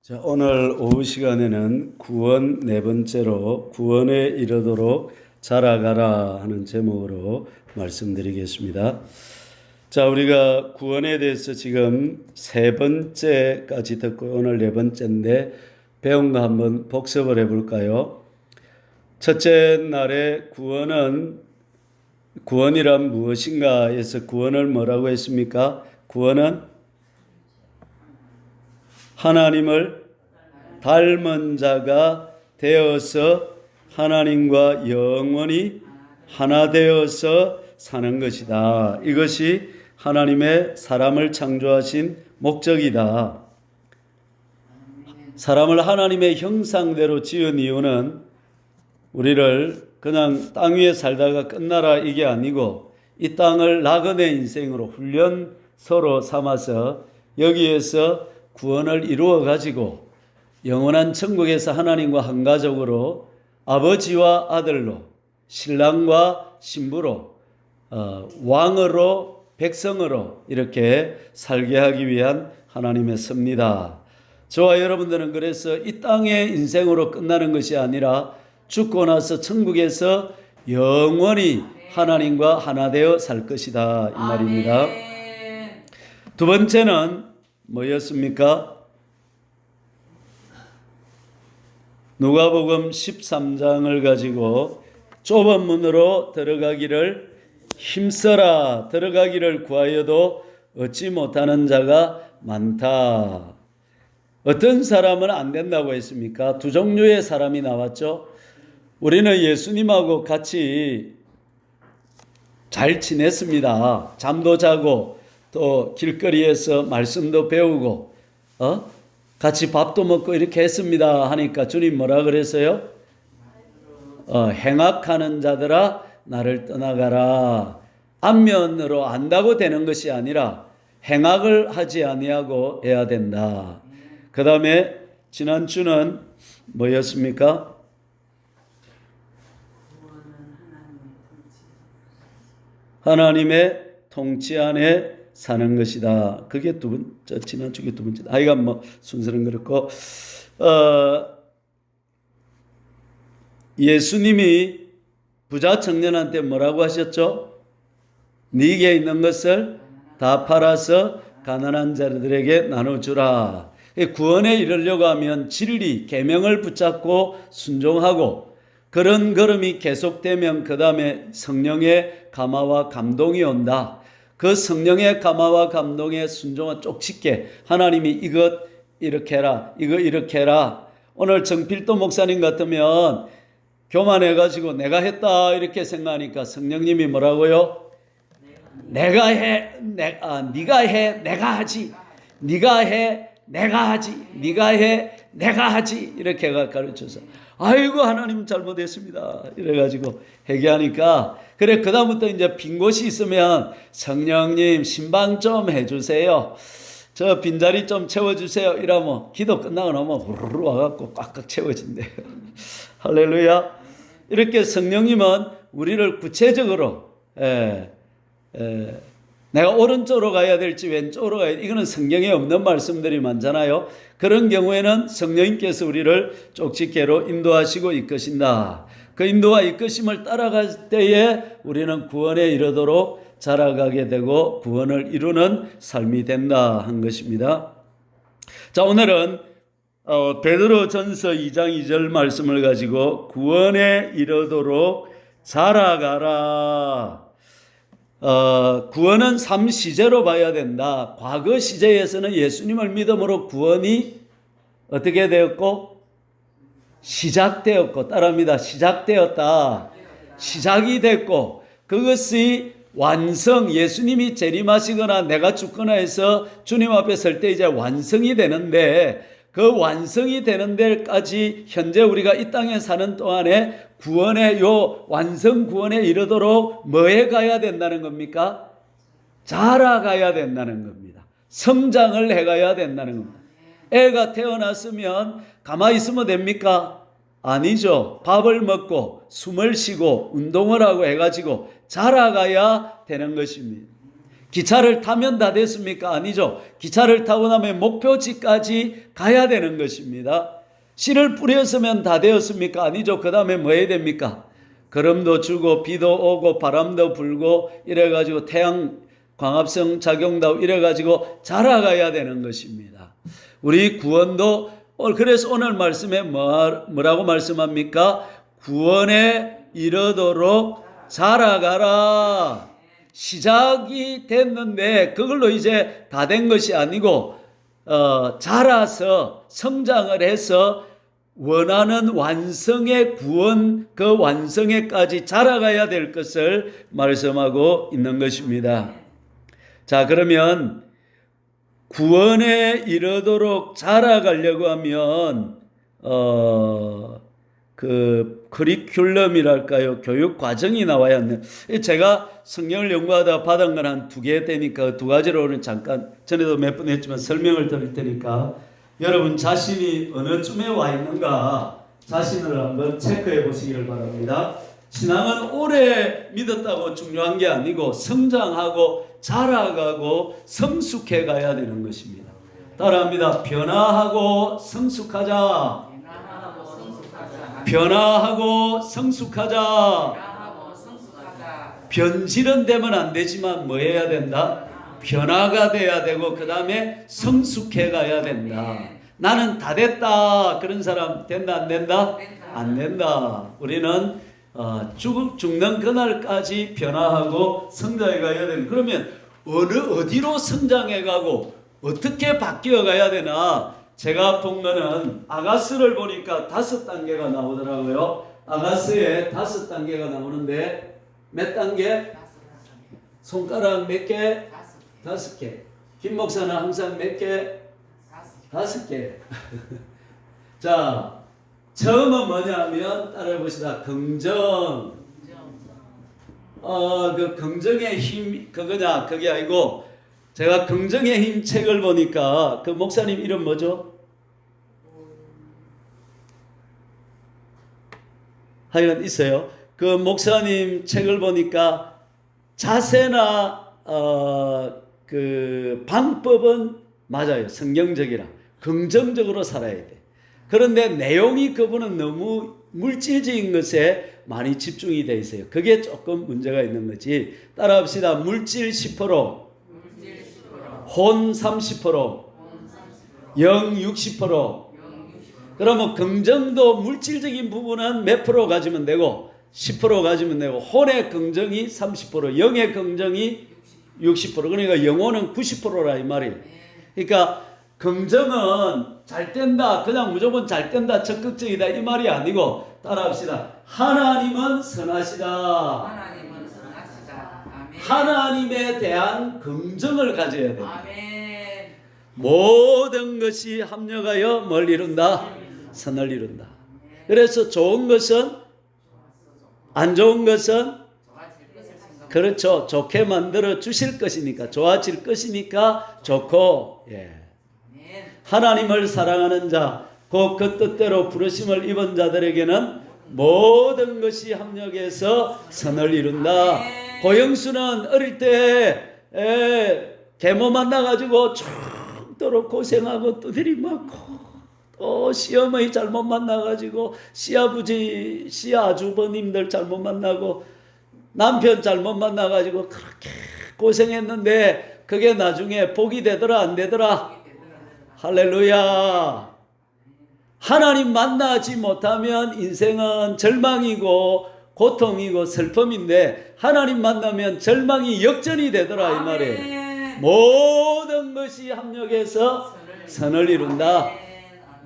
자, 오늘 오후 시간에는 구원 네 번째로 구원에 이르도록 자라가라 하는 제목으로 말씀드리겠습니다. 자, 우리가 구원에 대해서 지금 세 번째까지 듣고 오늘 네 번째인데 배운 거 한번 복습을 해볼까요? 첫째 날에 구원이란 무엇인가 해서 구원을 뭐라고 했습니까? 구원은 하나님을 닮은 자가 되어서 하나님과 영원히 하나 되어서 사는 것이다. 이것이 하나님의 사람을 창조하신 목적이다. 사람을 하나님의 형상대로 지은 이유는 우리를 그냥 땅 위에 살다가 끝나라 이게 아니고 이 땅을 나그네 인생으로 훈련소로 삼아서 여기에서 구원을 이루어 가지고 영원한 천국에서 하나님과 한 가족으로 아버지와 아들로 신랑과 신부로 왕으로 백성으로 이렇게 살게 하기 위한 하나님의 섭니다. 저와 여러분들은 그래서 이 땅의 인생으로 끝나는 것이 아니라 죽고 나서 천국에서 영원히 하나님과 하나 되어 살 것이다 이 말입니다. 두 번째는 뭐였습니까? 누가복음 13장을 가지고 좁은 문으로 들어가기를 힘써라. 들어가기를 구하여도 얻지 못하는 자가 많다. 어떤 사람은 안 된다고 했습니까? 두 종류의 사람이 나왔죠. 우리는 예수님하고 같이 잘 지냈습니다. 잠도 자고 또 길거리에서 말씀도 배우고 같이 밥도 먹고 이렇게 했습니다 하니까 주님 뭐라 그랬어요? 행악하는 자들아 나를 떠나가라. 안면으로 안다고 되는 것이 아니라 행악을 하지 아니하고 해야 된다. 그 다음에 지난주는 뭐였습니까? 하나님의 통치 안에 사는 것이다. 그게 두 번째, 지난주에 두 번째. 하여간 뭐 순서는 그렇고, 예수님이 부자 청년한테 뭐라고 하셨죠? 네게 있는 것을 다 팔아서 가난한 자들에게 나눠주라. 구원에 이르려고 하면 진리, 계명을 붙잡고 순종하고 그런 걸음이 계속되면 그 다음에 성령의 감화와 감동이 온다. 그 성령의 감화와 감동에 순종한 쪽집게 하나님이 이것 이렇게 해라 이거 이렇게 해라. 오늘 정필도 목사님 같으면 교만해가지고 내가 했다 이렇게 생각하니까 성령님이 뭐라고요? 내가 해, 네가 해, 내가 하지. 네가 해, 내가 하지. 네가 해, 내가 하지. 이렇게 가르쳐서 아이고 하나님 잘못했습니다 이래가지고 회개하니까 그래 그 다음부터 이제 빈 곳이 있으면 성령님 신방 좀 해주세요. 저 빈자리 좀 채워주세요. 이러면 기도 끝나고 나면 후루루 와갖고 꽉꽉 채워진대요. 할렐루야. 이렇게 성령님은 우리를 구체적으로 내가 오른쪽으로 가야 될지 왼쪽으로 가야 될지 이거는 성경에 없는 말씀들이 많잖아요. 그런 경우에는 성령님께서 우리를 쪽집게로 인도하시고 이끄신다. 그 인도와 이끄심을 따라갈 때에 우리는 구원에 이르도록 자라가게 되고 구원을 이루는 삶이 된다 한 것입니다. 자, 오늘은 베드로전서 2장 2절 말씀을 가지고 구원에 이르도록 자라가라. 구원은 삶 시제로 봐야 된다. 과거 시제에서는 예수님을 믿음으로 구원이 어떻게 되었고 시작되었고 따라합니다. 시작되었다. 시작이 됐고 그것이 완성 예수님이 재림하시거나 내가 죽거나 해서 주님 앞에 설 때 이제 완성이 되는데 그 완성이 되는 데까지 현재 우리가 이 땅에 사는 동안에 구원의 완성 구원에 이르도록 뭐에 가야 된다는 겁니까? 자라가야 된다는 겁니다. 성장을 해가야 된다는 겁니다. 애가 태어났으면 가만히 있으면 됩니까? 아니죠. 밥을 먹고 숨을 쉬고 운동을 하고 해가지고 자라가야 되는 것입니다. 기차를 타면 다 됐습니까? 아니죠. 기차를 타고 나면 목표지까지 가야 되는 것입니다. 씨를 뿌렸으면 다 되었습니까? 아니죠. 그 다음에 뭐 해야 됩니까? 걸음도 주고 비도 오고 바람도 불고 이래가지고 태양 광합성 작용도 이래가지고 자라가야 되는 것입니다. 우리 구원도 그래서 오늘 말씀에 뭐라고 말씀합니까? 구원에 이르도록 자라가라. 시작이 됐는데 그걸로 이제 다 된 것이 아니고 자라서 성장을 해서 원하는 완성의 구원 그 완성에까지 자라가야 될 것을 말씀하고 있는 것입니다. 자, 그러면 구원에 이르도록 자라가려고 하면 그 커리큘럼이랄까요, 교육 과정이 나와야 하는. 제가 성경을 연구하다 받은 건 한 2개 되니까 2가지로 오늘 잠깐 전에도 몇 번 했지만 설명을 드릴 테니까 여러분 자신이 어느 쯤에 와 있는가 자신을 한번 체크해 보시기를 바랍니다. 신앙은 오래 믿었다고 중요한 게 아니고 성장하고 자라가고 성숙해 가야 되는 것입니다. 따라합니다. 변화하고 성숙하자. 변화하고 성숙하자. 변질은 되면 안 되지만 뭐 해야 된다? 변화가 돼야 되고 그 다음에 성숙해 가야 된다. 나는 다 됐다. 그런 사람 된다 안 된다? 안 된다. 우리는 죽는 그날까지 변화하고 성장해 가야 되는. 그러면 어디로 성장해 가고 어떻게 바뀌어 가야 되나? 제가 본 거는 아가스를 보니까 5단계가 나오더라고요. 아가스에 5단계가 나오는데 몇 단계? 손가락 몇 개? 5개. 김 목사는 항상 몇 개? 5개. 자, 처음은 뭐냐면 따라해 봅시다. 긍정. 그 긍정의 힘 그거냐? 그게 아니고 제가 긍정의 힘 책을 보니까 그 목사님 이름 뭐죠? 하여간 있어요. 그 목사님 책을 보니까 자세나 그 방법은 맞아요. 성경적이라 긍정적으로 살아야 돼. 그런데 내용이 그분은 너무 물질적인 것에 많이 집중이 돼 있어요. 그게 조금 문제가 있는 거지. 따라합시다. 물질 10%, 혼 30%, 영 60%. 그러면 긍정도 물질적인 부분은 몇 프로 가지면 되고 10% 가지면 되고 혼의 긍정이 30%, 영의 긍정이 60%. 그러니까 영혼은 90%라 이 말이에요. 그러니까 긍정은 잘 된다, 그냥 무조건 잘 된다, 적극적이다 이 말이 아니고 따라합시다. 하나님은 선하시다. 하나님은 선하시다. 아멘. 하나님에 대한 긍정을 가져야 됩니다. 아멘. 모든 것이 합력하여 뭘 이룬다? 선을 이룬다. 그래서 좋은 것은 안 좋은 것은 그렇죠. 좋게 만들어 주실 것이니까 좋아질 것이니까 좋고 하나님을 사랑하는 자 곧 그 뜻대로 부르심을 입은 자들에게는 모든 것이 합력해서 선을 이룬다. 고영수는 어릴 때 계모 만나가지고 죽도록 고생하고 또 들이맞고 또 시어머니 잘못 만나가지고 시아버지 시아주버님들 잘못 만나고 남편 잘못 만나가지고 그렇게 고생했는데 그게 나중에 복이 되더라 안 되더라? 할렐루야. 하나님 만나지 못하면 인생은 절망이고 고통이고 슬픔인데 하나님 만나면 절망이 역전이 되더라 이 말이에요. 모든 것이 합력해서 선을 이룬다.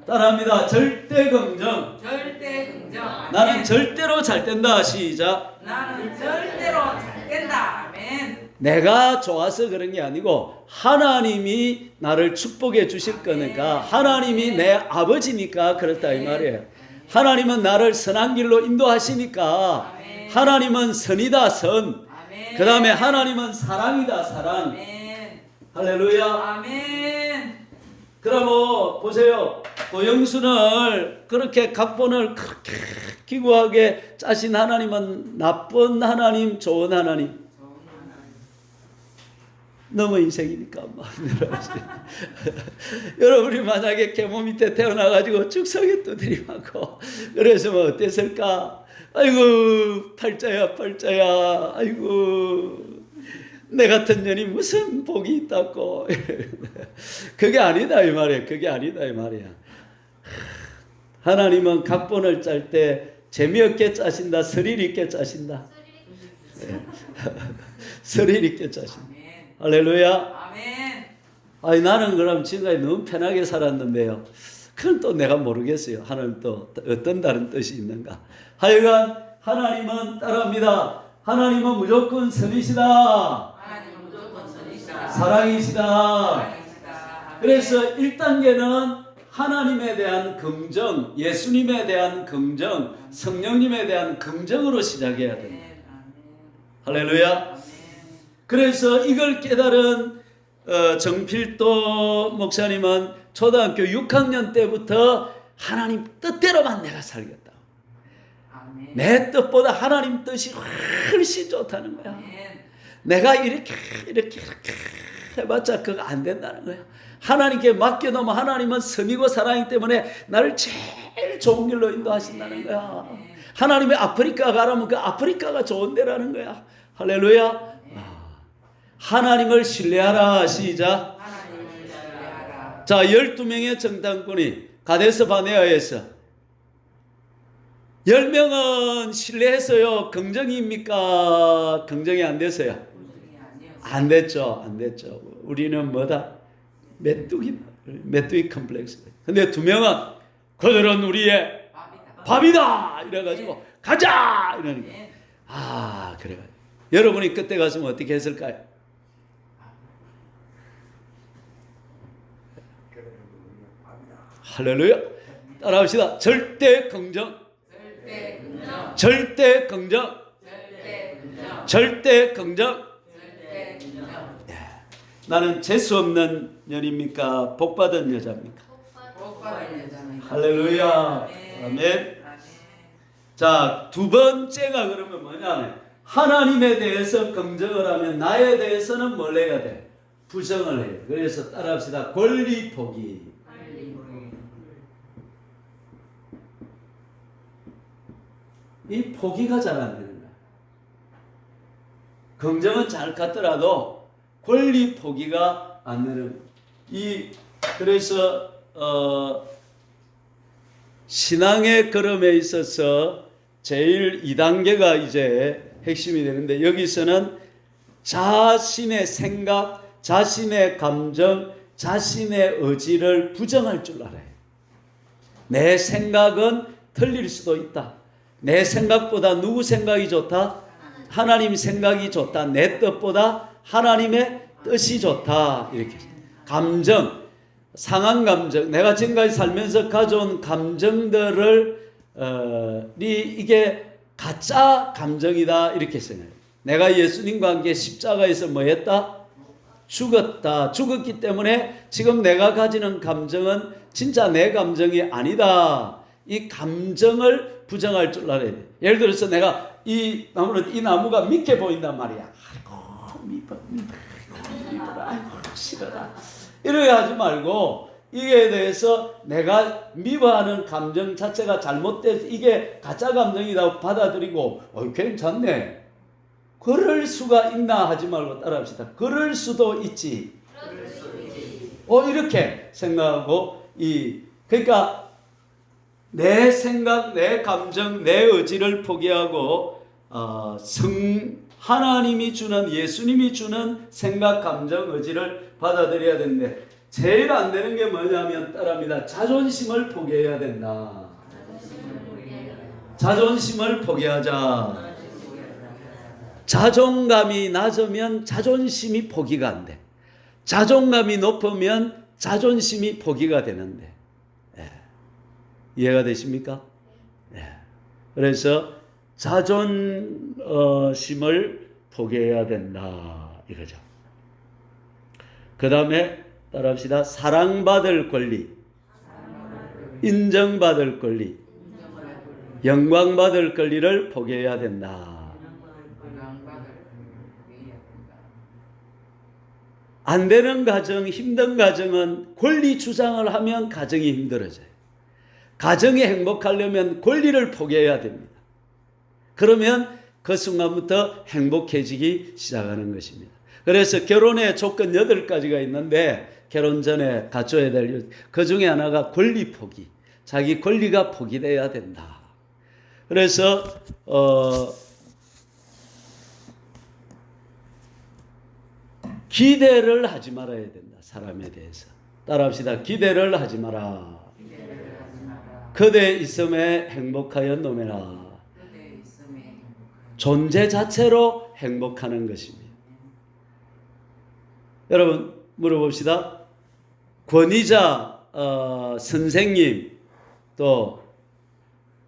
따라합니다. 절대 긍정. 절대 긍정. 나는 절대로 잘 된다. 시작. 나는 절대로 잘 된다. 아멘. 내가 좋아서 그런 게 아니고 하나님이 나를 축복해 주실 거니까 하나님이 내 아버지니까 그렇다 이 말이에요. 하나님은 나를 선한 길로 인도하시니까 하나님은 선이다 선. 그 다음에 하나님은 사랑이다 사랑. 할렐루야. 아멘. 그러면 보세요. 고영순을 그렇게 각본을 그렇게 기구하게 짜신 하나님은 나쁜 하나님, 좋은 하나님. 너무 인생이니까 마음대로 하세요. 여러분이 만약에 계모 밑에 태어나가지고 축성에 두드림하고 그래서 어땠을까? 아이고 팔자야 팔자야, 아이고 내 같은 년이 무슨 복이 있다고. 그게 아니다 이 말이야. 그게 아니다 이 말이야. 하나님은 각본을 짤 때 재미없게 짜신다, 스릴 있게 짜신다. 스릴 있게 짜신다. 할렐루야. 아멘. 아니 나는 그럼 지금까지 너무 편하게 살았는데요. 그건 또 내가 모르겠어요. 하나님 또 어떤 다른 뜻이 있는가. 하여간 하나님은 따라합니다. 하나님은 무조건 선이시다. 하나님은 무조건 선이시다. 사랑이시다. 사랑이시다. 그래서 1단계는 하나님에 대한 긍정, 예수님에 대한 긍정, 성령님에 대한 긍정으로 시작해야 됩니다. 할렐루야. 아멘. 그래서 이걸 깨달은 정필도 목사님은 초등학교 6학년 때부터 하나님 뜻대로만 내가 살겠다. 아멘. 내 뜻보다 하나님 뜻이 훨씬 좋다는 거야. 아멘. 내가 이렇게 해봤자 그거 안 된다는 거야. 하나님께 맡겨놓으면 하나님은 선이고 사랑이기 때문에 나를 제일 좋은 길로 인도하신다는 거야. 하나님의 아프리카 가라면 그 아프리카가 좋은 데라는 거야. 할렐루야. 하나님을 신뢰하라. 시작. 하나님을 신뢰하라. 자, 12명의 정탐꾼이 가데스 바네아에서 10명은 신뢰했어요. 긍정입니까? 긍정이 안 됐어요. 안 됐죠. 안 됐죠. 우리는 뭐다? 메뚜기 컴플렉스. 근데 2명은 그들은 우리의 밥이다. 이래가지고 가자. 이러니까. 아, 그래요. 여러분이 그때 갔으면 어떻게 했을까요? 할렐루야. 따라합시다. 절대 긍정. 절대 긍정. 절대 긍정. 절대 긍정. 절대 긍정. 절대 긍정. 나는 재수 없는 년입니까? 복받은 여자입니까? 복 받은 여자입니다. 할렐루야. 아멘. 자, 두 번째가 그러면 뭐냐? 하나님에 대해서 긍정을 하면 나에 대해서는 뭘 해야 돼? 부정을 해요. 그래서 따라합시다. 권리 포기. 이 포기가 잘 안 되는 거야. 긍정은 잘 갔더라도 권리 포기가 안 되는. 그래서 신앙의 걸음에 있어서 제일 2단계가 이제 핵심이 되는데, 여기서는 자신의 생각, 자신의 감정, 자신의 의지를 부정할 줄 알아요. 내 생각은 틀릴 수도 있다. 내 생각보다 누구 생각이 좋다? 하나님 생각이 좋다. 내 뜻보다 하나님의 뜻이 좋다. 이렇게. 감정, 상한 감정, 내가 지금까지 살면서 가져온 감정들을 이게 가짜 감정이다. 이렇게 생각해요. 내가 예수님과 함께 십자가에서 뭐 했다? 죽었다. 죽었기 때문에 지금 내가 가지는 감정은 진짜 내 감정이 아니다. 이 감정을 부정할 줄 알아야 돼. 예를 들어서 내가 이 나무가 믿게 보인단 말이야. 아이고 미워라. 아이고 싫어라. 이렇게 하지 말고 이에 대해서 내가 미워하는 감정 자체가 잘못돼서 이게 가짜 감정이라고 받아들이고 괜찮네. 그럴 수가 있나 하지 말고 따라합시다. 그럴 수도 있지. 이렇게 생각하고 그러니까 내 생각, 내 감정, 내 의지를 포기하고 하나님이 주는, 예수님이 주는 생각, 감정, 의지를 받아들여야 되는데, 제일 안 되는 게 뭐냐면 따라합니다. 자존심을 포기해야 된다. 자존심을 포기하자. 자존감이 낮으면 자존심이 포기가 안 돼. 자존감이 높으면 자존심이 포기가 되는데. 이해가 되십니까? 그래서 자존심을 포기해야 된다. 이거죠. 그 다음에 따라합시다. 사랑받을 권리, 인정받을 권리, 영광받을 권리를 포기해야 된다. 안 되는 가정, 힘든 가정은 권리 주장을 하면 가정이 힘들어져요. 가정이 행복하려면 권리를 포기해야 됩니다. 그러면 그 순간부터 행복해지기 시작하는 것입니다. 그래서 결혼의 조건 8가지가 있는데 결혼 전에 갖춰야 될 그 중에 하나가 권리 포기. 자기 권리가 포기돼야 된다. 그래서 기대를 하지 말아야 된다. 사람에 대해서. 따라합시다. 기대를 하지 마라. 그대 있음에 행복하여 노매라. 존재 자체로 행복하는 것입니다. 여러분 물어봅시다. 권위자 선생님, 또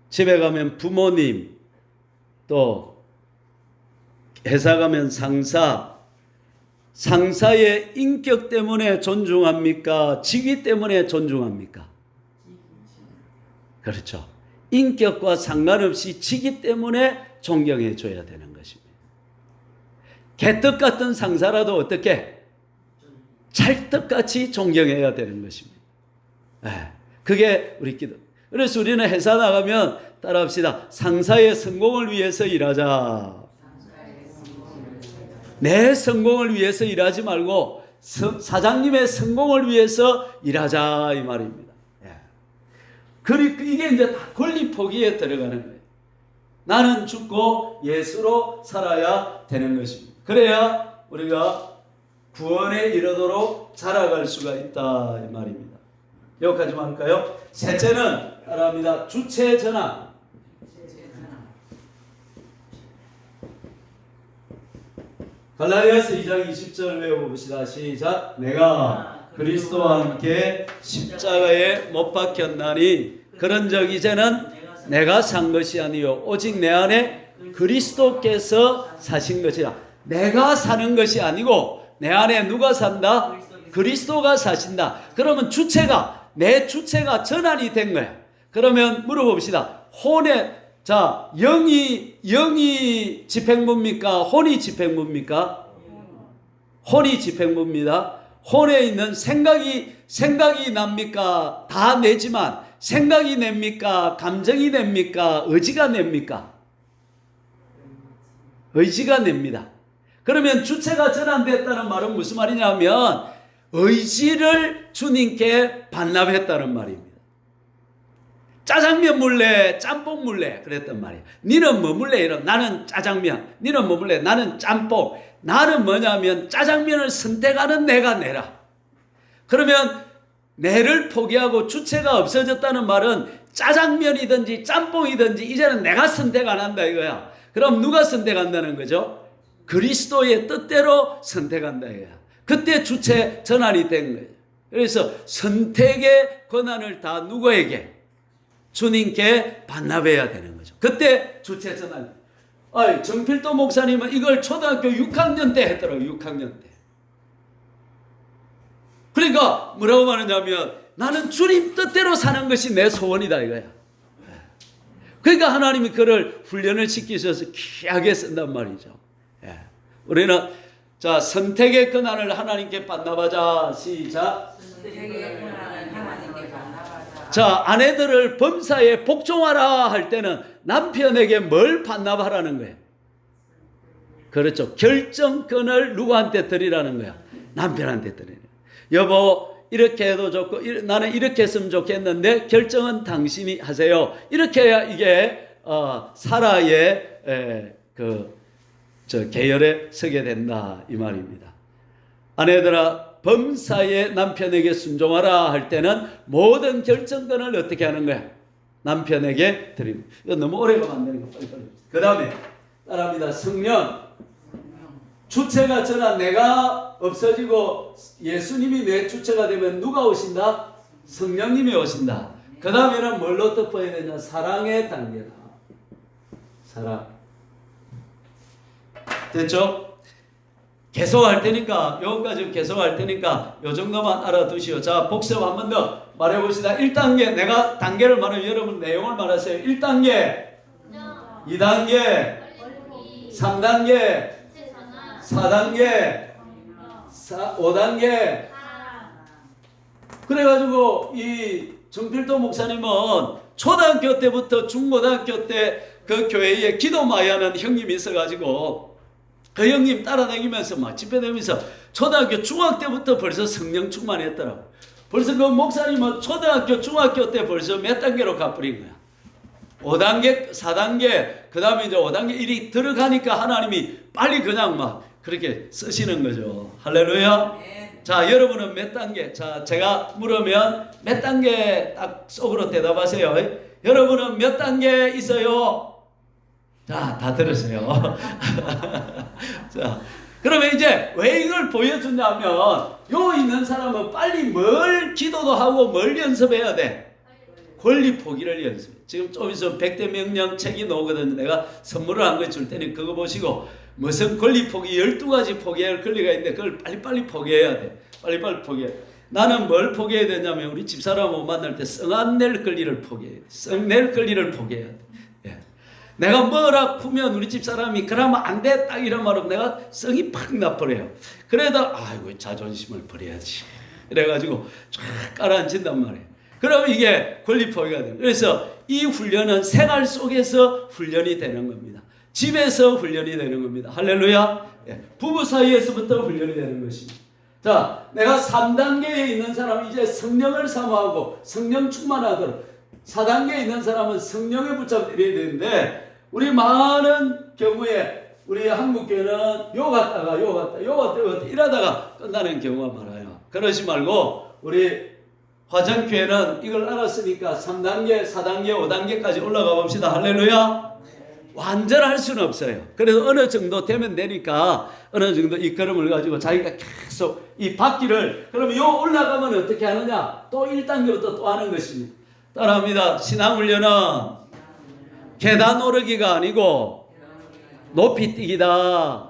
집에 가면 부모님, 또 회사 가면 상사, 상사의 인격 때문에 존중합니까? 직위 때문에 존중합니까? 그렇죠. 인격과 상관없이 직위 때문에 존경해 줘야 되는 것입니다. 개떡 같은 상사라도 어떻게? 찰떡같이 존경해야 되는 것입니다. 그게 우리 기도. 그래서 우리는 회사 나가면 따라합시다. 상사의 성공을 위해서 일하자. 내 성공을 위해서 일하지 말고 사장님의 성공을 위해서 일하자 이 말입니다. 그리고 이게 이제 다 권리 포기에 들어가는 거예요. 나는 죽고 예수로 살아야 되는 것입니다. 그래야 우리가 구원에 이르도록 자라갈 수가 있다 이 말입니다. 여기까지만 할까요? 셋째는 따라합니다. 주체 전환. 갈라디아서 2장 20절 외워봅시다. 시작. 내가 그리스도와 함께 십자가에 못 박혔나니 그런즉 이제는 내가 산 것이 아니요 오직 내 안에 그리스도께서 사신 것이라. 내가 사는 것이 아니고 내 안에 누가 산다? 그리스도가 사신다. 그러면 주체가, 내 주체가 전환이 된 거야. 그러면 물어봅시다. 영이 집행부입니까? 혼이 집행부입니까? 혼이 집행부입니다. 혼에 있는 생각이 납니까? 다 내지만 생각이 냅니까? 감정이 냅니까? 의지가 냅니까? 의지가 냅니다. 그러면 주체가 전환됐다는 말은 무슨 말이냐면 의지를 주님께 반납했다는 말입니다. 짜장면 물래, 짬뽕 물래 그랬단 말이에요. 니는 뭐 물래? 이러. 나는 짜장면. 니는 뭐 물래? 나는 짬뽕. 나는 뭐냐면 짜장면을 선택하는 내가 내라. 그러면 내를 포기하고 주체가 없어졌다는 말은 짜장면이든지 짬뽕이든지 이제는 내가 선택 안 한다 이거야. 그럼 누가 선택한다는 거죠? 그리스도의 뜻대로 선택한다 이거야. 그때 주체 전환이 된 거예요. 그래서 선택의 권한을 다 누구에게? 주님께 반납해야 되는 거죠. 그때 주체 전환. 정필도 목사님은 이걸 초등학교 6학년 때 했더라고요. 6학년 때. 그러니까 뭐라고 말하냐면 나는 주님 뜻대로 사는 것이 내 소원이다 이거야. 그러니까 하나님이 그를 훈련을 시키셔서 귀하게 쓴단 말이죠. 우리는 자 선택의 권한을 하나님께 반납하자. 시작. 선택의 권한을 하나님께 반납하자. 자, 아내들을 범사에 복종하라 할 때는 남편에게 뭘 반납하라는 거예요? 그렇죠. 결정권을 누구한테 드리라는 거야? 남편한테 드리는 거야. 여보 이렇게 해도 좋고 나는 이렇게 했으면 좋겠는데 결정은 당신이 하세요. 이렇게 해야 이게 사라의 계열에 서게 된다 이 말입니다. 아내들아 범사에 남편에게 순종하라 할 때는 모든 결정권을 어떻게 하는 거야? 남편에게 드립니다. 이거 너무 오래 가면 안 되는 거 빨리. 그 다음에 따라합니다. 성령. 주체가 전환, 내가 없어지고 예수님이 내 주체가 되면 누가 오신다? 성령님이 오신다. 그 다음에는 뭘로 덮어야 되냐? 사랑의 단계다. 사랑. 됐죠? 계속 할 테니까, 여기까지 계속 할 테니까, 요 정도만 알아두시오. 자, 복습 한 번 더 말해봅시다. 1단계, 내가 단계를 말하면 여러분 내용을 말하세요. 1단계, 2단계, 3단계, 4단계, 5단계. 그래가지고 이 정필도 목사님은 초등학교 때부터 중고등학교 때 그 교회에 기도마야는 형님이 있어가지고 그 형님 따라다니면서 막 집회다니면서 초등학교 중학교 때부터 벌써 성령 충만했더라고. 벌써 그 목사님은 초등학교 중학교 때 벌써 몇 단계로 가버린 거야. 5단계 4단계 그 다음에 이제 5단계 일이 들어가니까 하나님이 빨리 그냥 막 그렇게 쓰시는 거죠. 할렐루야. 자, 여러분은 몇 단계? 자, 제가 물으면 몇 단계 딱 속으로 대답하세요. 여러분은 몇 단계 있어요? 자, 다 들으세요. 자, 그러면 이제 왜 이걸 보여주냐면 요 있는 사람은 빨리 뭘 기도도 하고 뭘 연습해야 돼? 권리 포기를 연습해. 지금 좀 있으면 100대 명령 책이 나오거든요. 내가 선물을 한 거 줄 테니 그거 보시고 무슨 권리 포기 12가지 포기할 권리가 있는데 그걸 빨리빨리 포기해야 돼. 빨리빨리 포기해. 나는 뭘 포기해야 되냐면 우리 집사람하고 만날 때 성 안 낼 권리를 포기해야 돼. 성 낼 권리를 포기해야 돼. 예. 내가 뭐라 크면 우리 집사람이 그러면 안 돼 딱 이런 말하면 내가 성이 팍 나버려요. 그러다 아이고 자존심을 버려야지. 그래가지고 쫙 깔아앉힌단 말이에요. 그러면 이게 권리 포기가 돼요. 그래서 이 훈련은 생활 속에서 훈련이 되는 겁니다. 집에서 훈련이 되는 겁니다. 할렐루야. 예. 부부 사이에서부터 훈련이 되는 것입니다. 자, 내가 3단계에 있는 사람은 이제 성령을 사모하고 성령 충만하도록 4단계에 있는 사람은 성령에 붙잡혀야 되는데 우리 많은 경우에 우리 한국교회는 요 갔다가 이러다가 끝나는 경우가 많아요. 그러지 말고 우리 화정교회는 이걸 알았으니까 3단계, 4단계, 5단계까지 올라가 봅시다. 할렐루야. 완전할 수는 없어요. 그래서 어느 정도 되면 되니까 어느 정도 이 걸음을 가지고 자기가 계속 이 바퀴를 그러면 요 올라가면 어떻게 하느냐? 또 1단계부터 또 하는 것입니다. 따라합니다. 신앙훈련은 계단 오르기가 아니고 높이 뛰기다.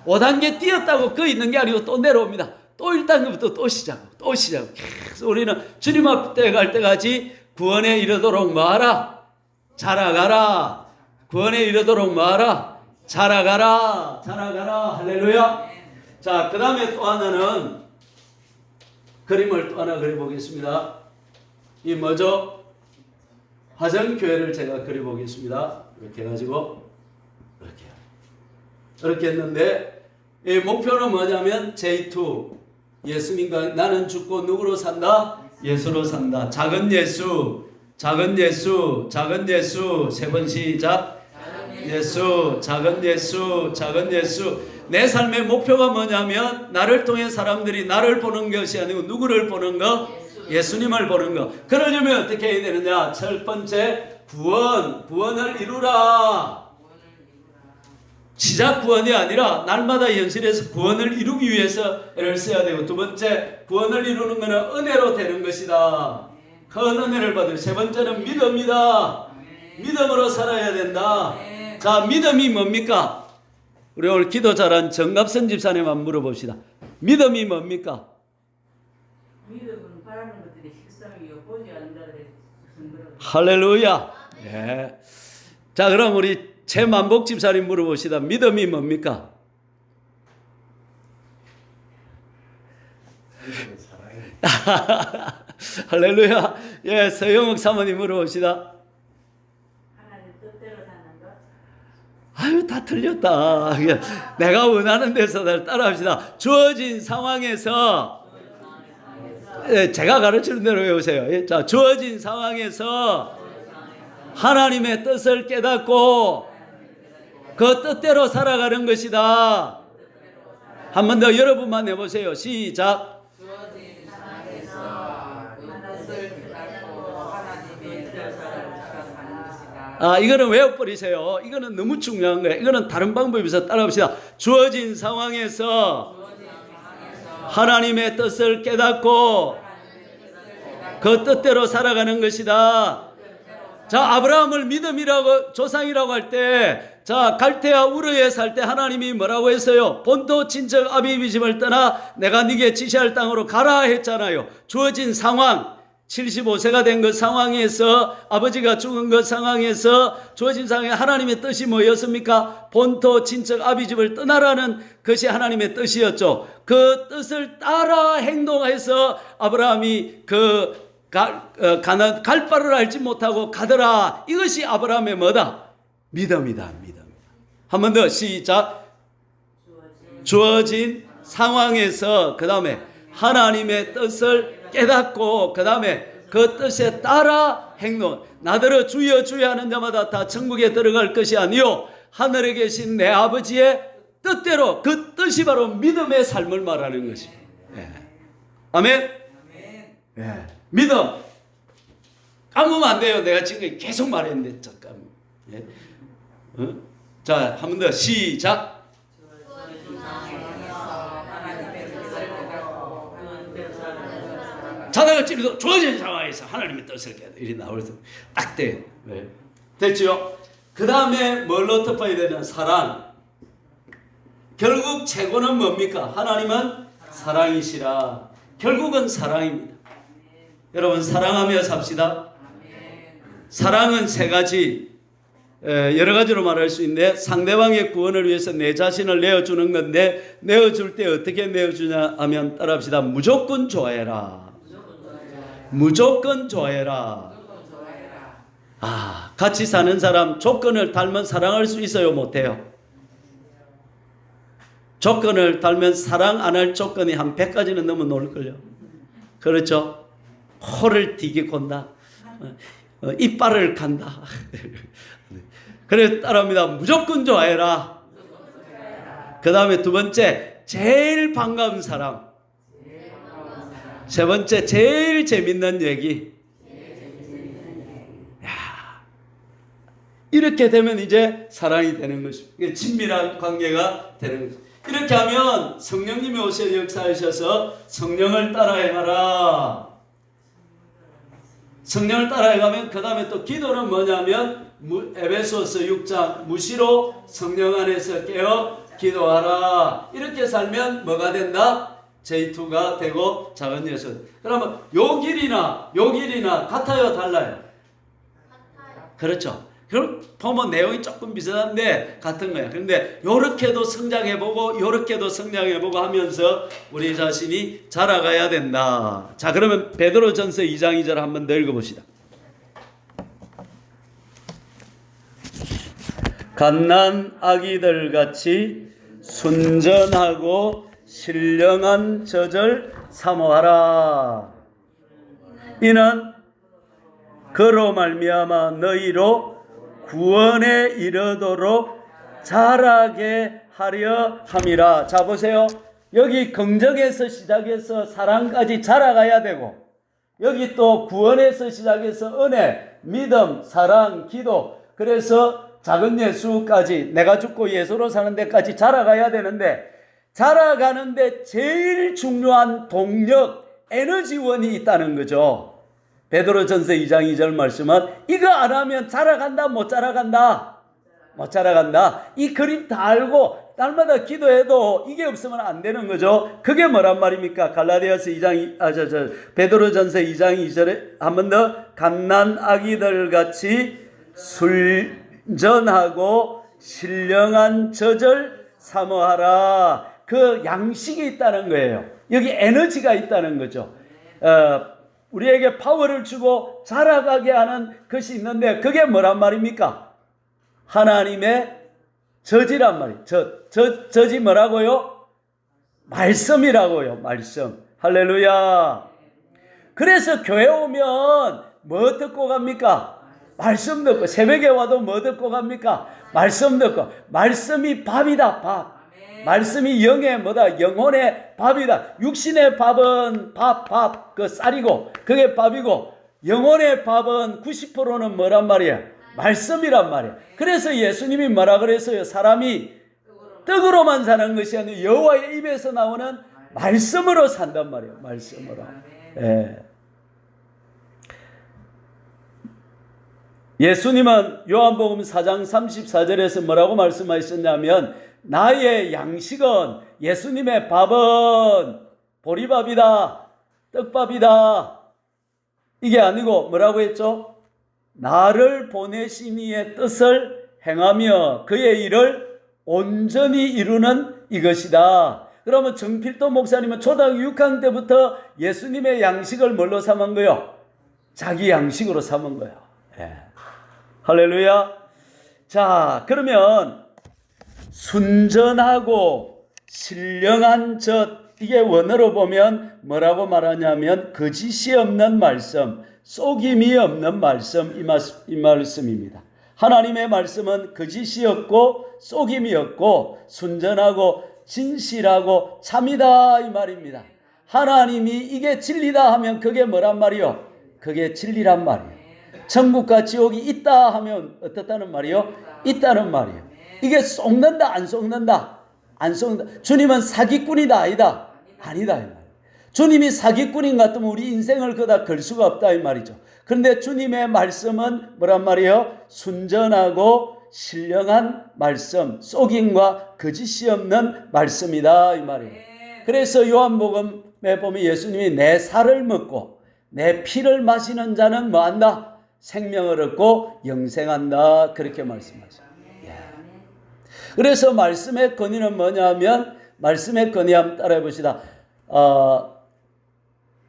5단계 뛰었다고 그 있는 게 아니고 또 내려옵니다. 또 1단계부터 또 시작. 계속 우리는 주님 앞에 갈 때까지 구원에 이르도록 뭐하라? 자라가라. 구원에 이르도록 뭐하라? 자라가라. 할렐루야. 자, 그 다음에 또 하나는 그림을 또 하나 그려보겠습니다. 이 뭐죠? 화정교회를 제가 그려보겠습니다. 이렇게 해가지고 이렇게 했는데 이 목표는 뭐냐면 J2 예수님과 나는 죽고 누구로 산다? 예수로 산다. 작은 예수 세 번 시작. 예수, 작은 예수. 내 삶의 목표가 뭐냐면 나를 통해 사람들이 나를 보는 것이 아니고 누구를 보는 거? 예수님을 보는 거. 그러려면 어떻게 해야 되느냐? 첫 번째 구원을 이루라. 시작 구원이 아니라 날마다 현실에서 구원을 이루기 위해서 애를 써야 되고, 두 번째 구원을 이루는 것은 은혜로 되는 것이다. 큰 은혜를 받을. 세 번째는 믿음이다. 믿음으로 살아야 된다. 자, 믿음이 뭡니까? 우리 오늘 기도 잘한 정갑선 집사님 한번 물어봅시다. 믿음이 뭡니까? 믿음은 바라는 것들이 실상이요 보지 않는다 그래서 할렐루야. 예. 자, 그럼 우리 최만복 집사님 물어봅시다. 믿음이 뭡니까? 할렐루야. 예, 서영욱 사모님 물어봅시다. 하나님 뜻대로 사는 것. 아유, 다 틀렸다. 내가 원하는 데서 따라합시다. 주어진 상황에서, 예, 제가 가르치는 대로 외우세요. 예, 자, 주어진 상황에서 하나님의 뜻을 깨닫고 그 뜻대로 살아가는 것이다. 한 번 더 여러분만 해보세요. 시작. 주어진 상황에서 그 뜻을 깨닫고 하나님의 뜻을 살아가는 것이다. 아, 이거는 외워버리세요. 이거는 너무 중요한 거예요. 이거는 다른 방법에서 따라합시다. 주어진 상황에서 하나님의 뜻을 깨닫고 그 뜻대로 살아가는 것이다. 자, 아브라함을 믿음이라고, 조상이라고 할 때, 자, 갈대아 우르에 살 때 하나님이 뭐라고 했어요? 본토 친척 아비비 집을 떠나 내가 네게 지시할 땅으로 가라 했잖아요. 주어진 상황. 75세가 된 그 상황에서 아버지가 죽은 그 상황에서 주어진 상황에 하나님의 뜻이 뭐였습니까? 본토 친척 아비집을 떠나라는 것이 하나님의 뜻이었죠. 그 뜻을 따라 행동해서 아브라함이 갈 바를 알지 못하고 가더라. 이것이 아브라함의 뭐다? 믿음이다. 믿음. 한 번 더 시작. 주어진 상황에서 그 다음에 하나님의 뜻을 깨닫고 그 다음에 그 뜻에 따라 행동. 나더러 주여 주여 하는 자마다 다 천국에 들어갈 것이 아니요 하늘에 계신 내 아버지의 뜻대로, 그 뜻이 바로 믿음의 삶을 말하는 것입니다. 예. 아멘. 예. 믿음. 까먹으면 안 돼요. 내가 지금 계속 말했는데 잠깐. 예. 자, 한 번 더 시작. 자다가 찌르도 주어진 상황에서 하나님의 뜻을 깨닫. 이리 나오면서 딱 돼. 네. 됐죠? 그 다음에 뭘로 덮어야 되는? 사랑. 결국 최고는 뭡니까? 하나님은 사랑이시라. 결국은 사랑입니다. 여러분 사랑하며 삽시다. 사랑은 세 가지, 여러 가지로 말할 수 있는데, 상대방의 구원을 위해서 내 자신을 내어주는 건데, 내어줄 때 어떻게 내어주냐 하면 따라합시다. 무조건 좋아해라. 무조건 좋아해라. 아, 같이 사는 사람 조건을 달면 사랑할 수 있어요? 못해요? 조건을 달면 사랑 안 할 조건이 한 100가지는 넘어 놓을걸요. 그렇죠? 코를 디게 곤다. 이빨을 간다. 그래서 따라합니다. 무조건 좋아해라. 그 다음에 두 번째, 제일 반가운 사람. 세 번째, 제일 재밌는 얘기. 야, 이렇게 되면 이제 사랑이 되는 것입니다. 친밀한 관계가 되는 것입니다. 이렇게 하면 성령님이 오셔 역사하셔서 성령을 따라 행하라. 성령을 따라 행하면 그 다음에 또 기도는 뭐냐면 에베소서 6장 무시로 성령 안에서 깨어 기도하라. 이렇게 살면 뭐가 된다? J2가 되고 작은 예수. 그러면 요 길이나 같아요, 달라요? 같아요. 그렇죠. 그럼 보면 내용이 조금 비슷한데 같은 거야. 그런데 요렇게도 성장해보고 요렇게도 성장해보고 하면서 우리 자신이 자라가야 된다. 자, 그러면 베드로전서 2장 2절 한번 더 읽어봅시다. 갓난 아기들 같이 순전하고 신령한 젖을 사모하라. 이는 그로 말미암아 너희로 구원에 이르도록 자라게 하려 함이라. 자, 보세요. 여기 긍정에서 시작해서 사랑까지 자라가야 되고, 여기 또 구원에서 시작해서 은혜, 믿음, 사랑, 기도, 그래서 작은 예수까지, 내가 죽고 예수로 사는 데까지 자라가야 되는데, 자라가는데 제일 중요한 동력, 에너지원이 있다는 거죠. 베드로전서 2장 2절 말씀은 이거 안 하면 자라간다, 못 자라간다? 못 자라간다. 이 그림 다 알고 날마다 기도해도 이게 없으면 안 되는 거죠. 그게 뭐란 말입니까? 갈라디아서 2장 베드로전서 2장 2절에 한 번 더, 갓난 아기들 같이 순전하고 신령한 젖을 사모하라. 그 양식이 있다는 거예요. 여기 에너지가 있다는 거죠. 우리에게 파워를 주고 자라가게 하는 것이 있는데, 그게 뭐란 말입니까? 하나님의 젖이란 말이에요. 젖이 뭐라고요? 말씀이라고요. 말씀. 할렐루야. 그래서 교회 오면 뭐 듣고 갑니까? 말씀 듣고. 새벽에 와도 뭐 듣고 갑니까? 말씀 듣고. 말씀이 밥이다, 밥. 말씀이 영의 뭐다? 영혼의 밥이다. 육신의 밥은 밥, 그 쌀이고, 그게 밥이고, 영혼의 밥은 90%는 뭐란 말이야? 말씀이란 말이야. 그래서 예수님이 뭐라 그랬어요? 사람이 떡으로만 사는 것이 아니라 여호와의 입에서 나오는 말씀으로 산단 말이에요. 말씀으로. 예. 예수님은 요한복음 4장 34절에서 뭐라고 말씀하셨냐면, 나의 양식은, 예수님의 밥은 보리밥이다, 떡밥이다. 이게 아니고 뭐라고 했죠? 나를 보내신 이의 뜻을 행하며 그의 일을 온전히 이루는 이것이다. 그러면 정필도 목사님은 초등학교 6학년 때부터 예수님의 양식을 뭘로 삼은 거요? 자기 양식으로 삼은 거예요. 예. 할렐루야. 자, 그러면 순전하고 신령한 젖, 이게 원어로 보면 뭐라고 말하냐면 거짓이 없는 말씀, 속임이 없는 말씀, 이 말씀입니다. 하나님의 말씀은 거짓이 없고 속임이 없고 순전하고 진실하고 참이다 이 말입니다. 하나님이 이게 진리다 하면 그게 뭐란 말이요? 그게 진리란 말이에요. 천국과 지옥이 있다 하면 어떻다는 말이요? 있다는 말이에요. 이게 속는다 안 속는다? 안 속는다. 주님은 사기꾼이다 아니다? 아니다 이 말이에요. 주님이 사기꾼인 것 같으면 우리 인생을 그다 걸 수가 없다 이 말이죠. 그런데 주님의 말씀은 뭐란 말이에요? 순전하고 신령한 말씀, 속임과 거짓이 없는 말씀이다 이 말이에요. 그래서 요한복음에 보면 예수님이 내 살을 먹고 내 피를 마시는 자는 뭐한다? 생명을 얻고 영생한다 그렇게 말씀하셔요. 그래서 말씀의 권위는 뭐냐면 말씀의 권위 한번 따라해 봅시다.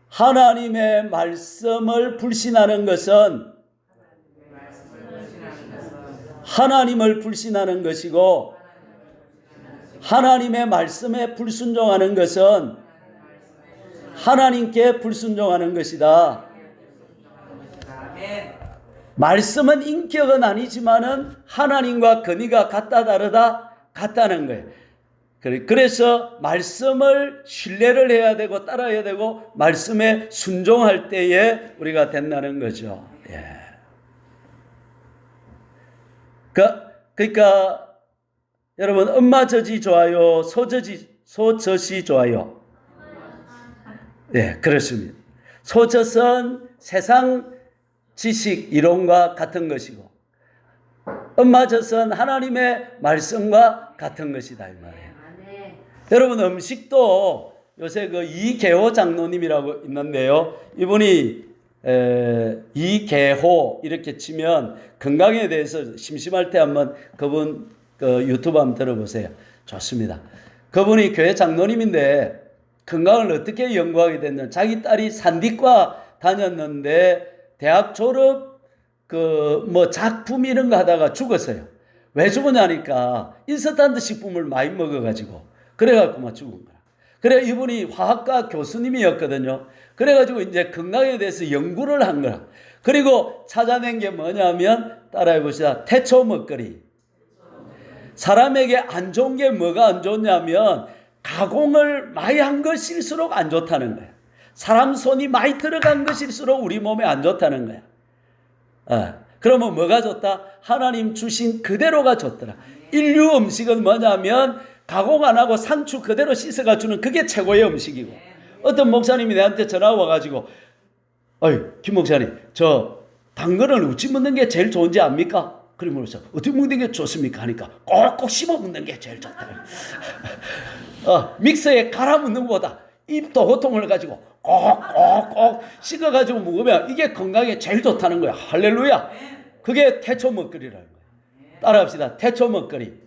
하나님의 말씀을 불신하는 것은 하나님을 불신하는 것이고 하나님의 말씀에 불순종하는 것은 하나님께 불순종하는 것이다. 말씀은 인격은 아니지만은 하나님과 권위가 같다 다르다 같다는 거예요. 그래서 말씀을 신뢰를 해야 되고 따라야 되고 말씀에 순종할 때에 우리가 된다는 거죠. 예. 그러니까 여러분 엄마 젖이 좋아요, 소젖이 좋아요. 예, 그렇습니다. 소젖은 세상 지식 이론과 같은 것이고 엄마 젖은 하나님의 말씀과 같은 것이다 이 말이에요. 여러분 음식도 요새 그 이계호 장로님이라고 있는데요. 이분이 이계호 이렇게 치면 건강에 대해서 심심할 때 한번 그분 그 유튜브 한번 들어보세요. 좋습니다. 그분이 교회 장로님인데 건강을 어떻게 연구하게 됐냐. 자기 딸이 산디과 다녔는데 대학 졸업 작품 이런 거 하다가 죽었어요. 왜 죽었냐니까 인스턴트 식품을 많이 먹어가지고 그래갖고 죽은 거야. 그래 이분이 화학과 교수님이었거든요. 그래가지고 이제 건강에 대해서 연구를 한 거야. 그리고 찾아낸 게 뭐냐면 따라해 봅시다. 태초 먹거리. 사람에게 안 좋은 게 뭐가 안 좋냐면 가공을 많이 한 것일수록 안 좋다는 거야. 사람 손이 많이 들어간 것일수록 우리 몸에 안 좋다는 거야. 그러면 뭐가 좋다? 하나님 주신 그대로가 좋더라. 인류 음식은 뭐냐면 가공 안 하고 상추 그대로 씻어가 주는 그게 최고의 음식이고 어떤 목사님이 내한테 전화 와가지고 어이 김 목사님 저 당근을 어찌 먹는 게 제일 좋은지 압니까? 그러면서 어떻게 먹는 게 좋습니까? 하니까 꼭꼭 씹어 먹는 게 제일 좋다. 믹서에 갈아 먹는 것보다 입도 고통을 가지고 꼭꼭꼭 씹어가지고 먹으면 이게 건강에 제일 좋다는 거야. 할렐루야. 그게 태초 먹거리라는 거야. 따라합시다. 태초 먹거리.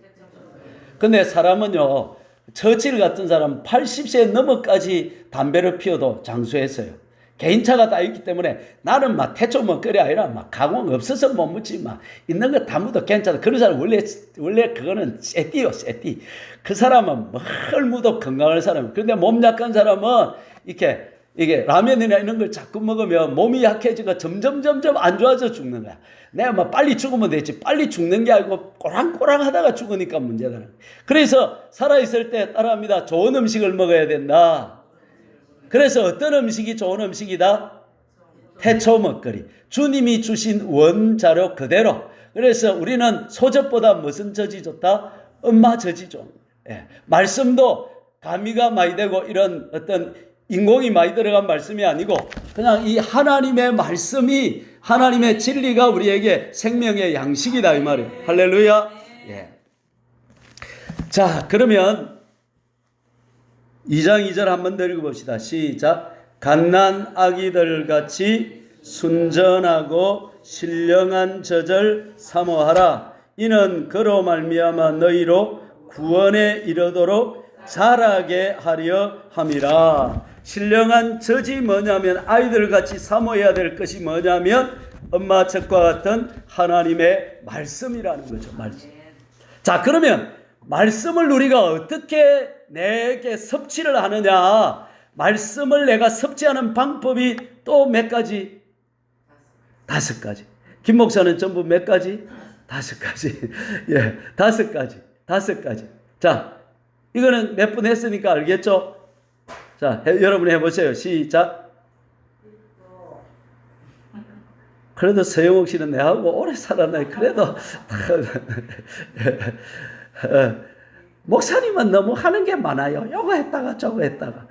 근데 사람은요, 처칠 같은 사람 80세 넘어까지 담배를 피워도 장수했어요. 개인차가 다 있기 때문에 나는 막 태초 먹거리 아니라 막 가공 없어서 못 묻지 막 있는 거 다 묻어 괜찮아. 그런 사람 원래 그거는 쎄띠요, 쎄띠. 그 사람은 뭘 묻어 건강한 사람. 그런데 몸 약한 사람은 이게 라면이나 이런 걸 자꾸 먹으면 몸이 약해지고 점점 안 좋아져 죽는 거야. 내가 막 빨리 죽으면 되지. 빨리 죽는 게 아니고 꼬랑꼬랑 하다가 죽으니까 문제다. 그래서 살아있을 때 따라합니다. 좋은 음식을 먹어야 된다. 그래서 어떤 음식이 좋은 음식이다? 태초 먹거리. 주님이 주신 원자료 그대로. 그래서 우리는 소젖보다 무슨 젖이 좋다? 엄마 젖이 좋은 거예요. 예. 말씀도 가미가 많이 되고 이런 어떤 인공이 많이 들어간 말씀이 아니고 그냥 이 하나님의 말씀이 하나님의 진리가 우리에게 생명의 양식이다 이 말이에요. 할렐루야. 예. 자, 그러면 2장 2절 한번 더 읽어봅시다. 시작. 갓난 아기들 같이 순전하고 신령한 젖을 사모하라. 이는 그로 말미암아 너희로 구원에 이르도록 자라게 하려 함이라. 신령한 젖이 뭐냐면 아이들같이 사모해야 될 것이 뭐냐면 엄마 젖과 같은 하나님의 말씀이라는 거죠. 말씀. 자, 그러면 말씀을 우리가 어떻게 내게 섭취를 하느냐? 말씀을 내가 섭취하는 방법이 또 몇 가지? 5가지. 김 목사는 전부 몇 가지? 5가지. 예, 5가지. 자, 이거는 몇 분 했으니까 알겠죠? 자, 여러분 해보세요. 시작. 그래도 서영옥 씨는 내하고 오래 살았네. 그래도 목사님은 너무 하는 게 많아요. 요거 했다가 저거 했다가.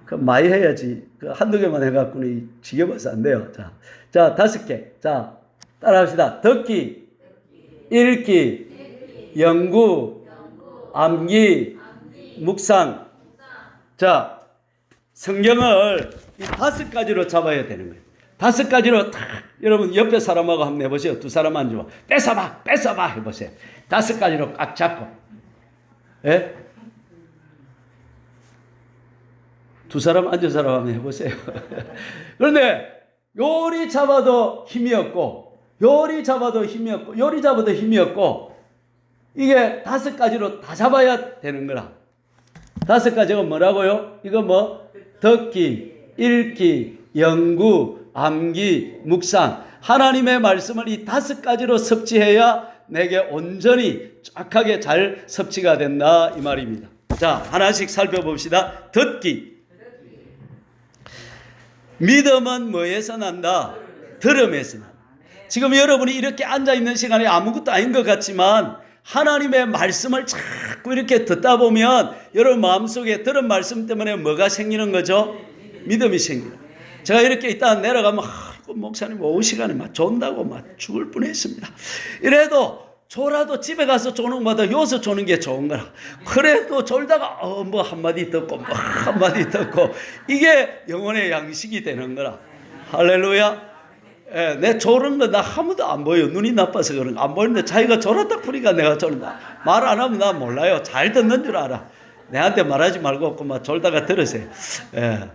그 많이 해야지. 그 한두 개만 해갖고는 지겨워서 안 돼요. 자, 5개. 자, 따라합시다. 듣기, 읽기, 연구, 암기, 묵상. 자, 성경을 이 5가지로 잡아야 되는 거예요. 5가지로 딱 여러분 옆에 사람하고 한번 해보세요. 2 사람 앉으면 뺏어봐 해보세요. 5가지로 꽉 잡고. 예? 2 사람 앉은 사람 한번 해보세요. 그런데 요리 잡아도 힘이 없고 요리 잡아도 힘이 없고 이게 5가지로 다 잡아야 되는 거라. 5가지가 뭐라고요? 이거 뭐 듣기, 읽기, 연구, 암기, 묵상. 하나님의 말씀을 이 5가지로 섭취해야 내게 온전히 쫙하게 잘 섭취가 된다 이 말입니다. 자, 하나씩 살펴봅시다. 듣기. 믿음은 뭐에서 난다? 들음에서 난다. 지금 여러분이 이렇게 앉아있는 시간에 아무것도 아닌 것 같지만 하나님의 말씀을 자꾸 이렇게 듣다 보면 여러분 마음속에 들은 말씀 때문에 뭐가 생기는 거죠? 믿음이 생기는. 제가 이렇게 있다가 내려가면 목사님 오후 시간에 막 존다고 막 죽을 뻔했습니다. 이래도 졸아도 집에 가서 조는 것보다 여기서 조는 게 좋은 거라. 그래도 졸다가 뭐 한마디 듣고 뭐 한마디 듣고 이게 영혼의 양식이 되는 거라. 할렐루야. 예, 내 졸은 거 나 아무도 안 보여. 눈이 나빠서 그런 거 안 보이는데 자기가 졸았다 푸니까 내가 졸다. 말 안 하면 나 몰라요. 잘 듣는 줄 알아. 내한테 말하지 말고 막 졸다가 들으세요. 예.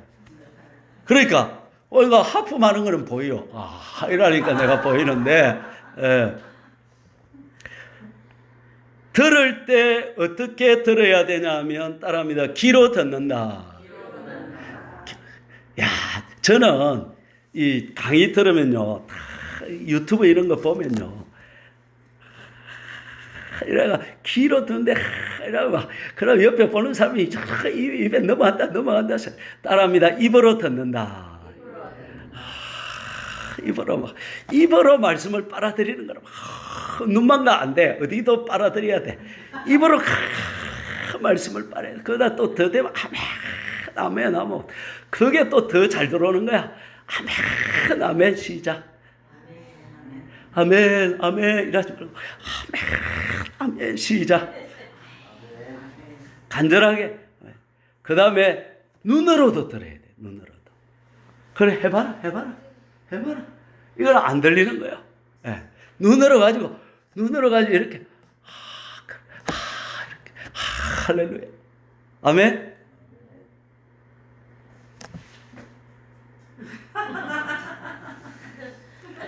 그러니까 이거 하품하는 거는 보여. 이러니까 내가 보이는데 예. 들을 때 어떻게 들어야 되냐 하면 따라합니다. 귀로 듣는다. 야, 저는 이 강의 들으면요, 유튜브 이런 거 보면요, 이래가 귀로 듣는데, 이래가 그럼 옆에 보는 사람이 입에 넘어간다. 따라합니다. 입으로 듣는다. 입으로 말씀을 빨아들이는 거라. 눈만 가 안 돼. 어디도 빨아들여야 돼. 입으로 말씀을 빨아야 돼. 그러다 또 더 되면 아멘. 그게 또 더 잘 들어오는 거야. 아멘. 시작. 아멘. 이러지 말고 아멘. 시작. 간절하게. 그 다음에 눈으로도 들어야 돼. 눈으로도. 그래 해봐라. 이건 안 들리는 거야. 예. 눈으로 가지고 이렇게 이렇게 할렐루야. 아멘.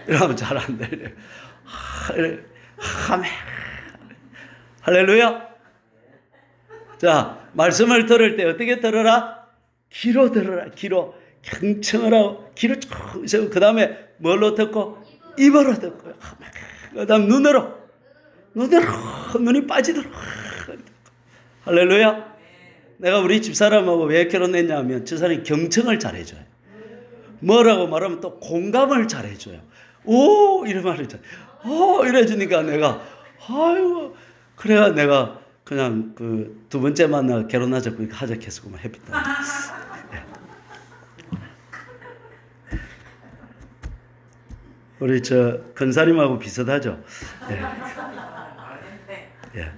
이러면 잘 안 들려요. 아멘. 할렐루야. 자, 말씀을 들을 때 어떻게 들어라? 귀로 들어라. 귀로 경청을 하고 귀로 쭉 세우고 그 다음에 뭘로 듣고? 입으로 듣고요. 그 다음 눈으로 눈이 빠지도록. 할렐루야. 내가 우리 집사람하고 왜 결혼했냐 하면 저 사람이 경청을 잘해줘요. 뭐라고 말하면 또 공감을 잘해줘요. 오 이런 말을 잘. 이래주니까 내가 아이고 그래야 내가 그냥 그 두 번째 만나 결혼하자고 하자해서 그만 해봤다. 우리 저 근사님하고 비슷하죠. 예.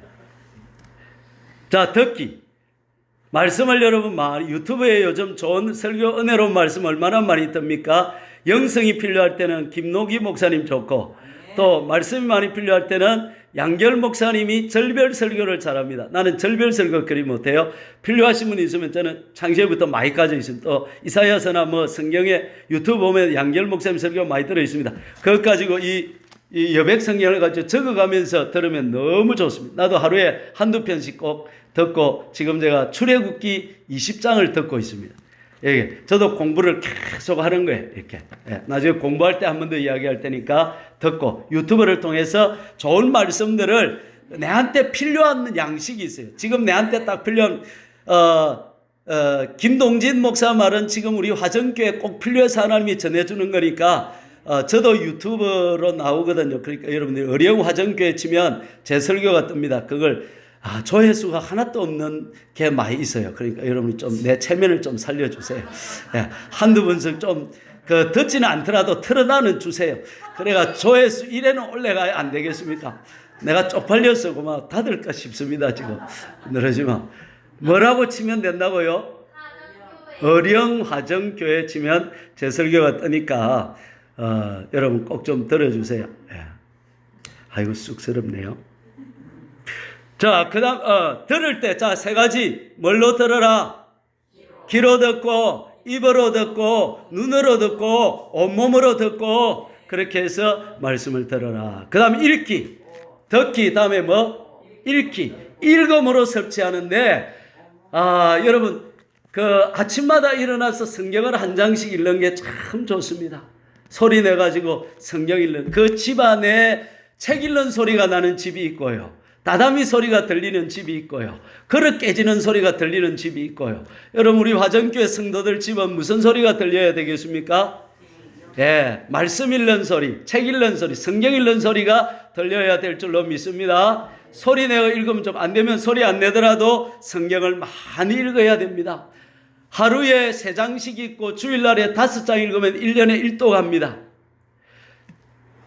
자, 듣기. 말씀을 여러분 유튜브에 요즘 좋은 설교 은혜로운 말씀 얼마나 많이 뜹니까? 영성이 필요할 때는 김노기 목사님 좋고, 또 말씀이 많이 필요할 때는 양결 목사님이 절별 설교를 잘합니다. 나는 절별 설교 그리 못해요. 필요하신 분이 있으면 저는 창세부터 많이 가져 있습니다. 또 이사야서나 뭐 성경에 유튜브 보면 양결 목사님 설교 많이 들어 있습니다. 그것 가지고 이 여백 성경을 가지고 적어가면서 들으면 너무 좋습니다. 나도 하루에 한두 편씩 꼭 듣고 지금 제가 출애굽기 20장을 듣고 있습니다. 예, 저도 공부를 계속 하는 거예요. 이렇게. 예, 나중에 공부할 때 한 번 더 이야기할 테니까 듣고 유튜브를 통해서 좋은 말씀들을 내한테 필요한 양식이 있어요. 지금 내한테 딱 필요한 김동진 목사 말은 지금 우리 화정교회 꼭 필요해서 하나님이 전해주는 거니까 저도 유튜브로 나오거든요. 그러니까 여러분들이 어려운 화정교회 치면 제 설교가 뜹니다. 그걸 조회수가 하나도 없는 게 많이 있어요. 그러니까 여러분이 좀 내 체면을 좀 살려주세요. 예, 한두 번씩 좀 듣지는 않더라도 틀어다는 주세요. 그래가 조회수 1에는 올라가야 안 되겠습니까? 내가 쪽팔려서 그만 닫을까 싶습니다. 지금 늘어지면 뭐라고 치면 된다고요? 어령 화정교회 치면 제 설교가 뜨니까 여러분 꼭 좀 들어주세요. 예. 아이고 쑥스럽네요. 자, 그 다음, 들을 때, 자, 세 가지. 뭘로 들어라? 귀로 듣고, 입으로 듣고, 눈으로 듣고, 온몸으로 듣고, 그렇게 해서 말씀을 들어라. 그 다음, 읽기. 듣기, 다음에 뭐? 읽기. 읽음으로 섭취하는데, 여러분, 아침마다 일어나서 성경을 한 장씩 읽는 게 참 좋습니다. 소리 내가지고 성경 읽는, 그 집 안에 책 읽는 소리가 나는 집이 있고요. 다다미 소리가 들리는 집이 있고요. 그릇 깨지는 소리가 들리는 집이 있고요. 여러분 우리 화정교회 성도들 집은 무슨 소리가 들려야 되겠습니까? 예, 말씀 읽는 소리, 책 읽는 소리, 성경 읽는 소리가 들려야 될 줄로 믿습니다. 소리 내어 읽으면 좀 안 되면 소리 안 내더라도 성경을 많이 읽어야 됩니다. 하루에 3장씩 읽고 주일날에 5장 읽으면 1년에 1도 갑니다.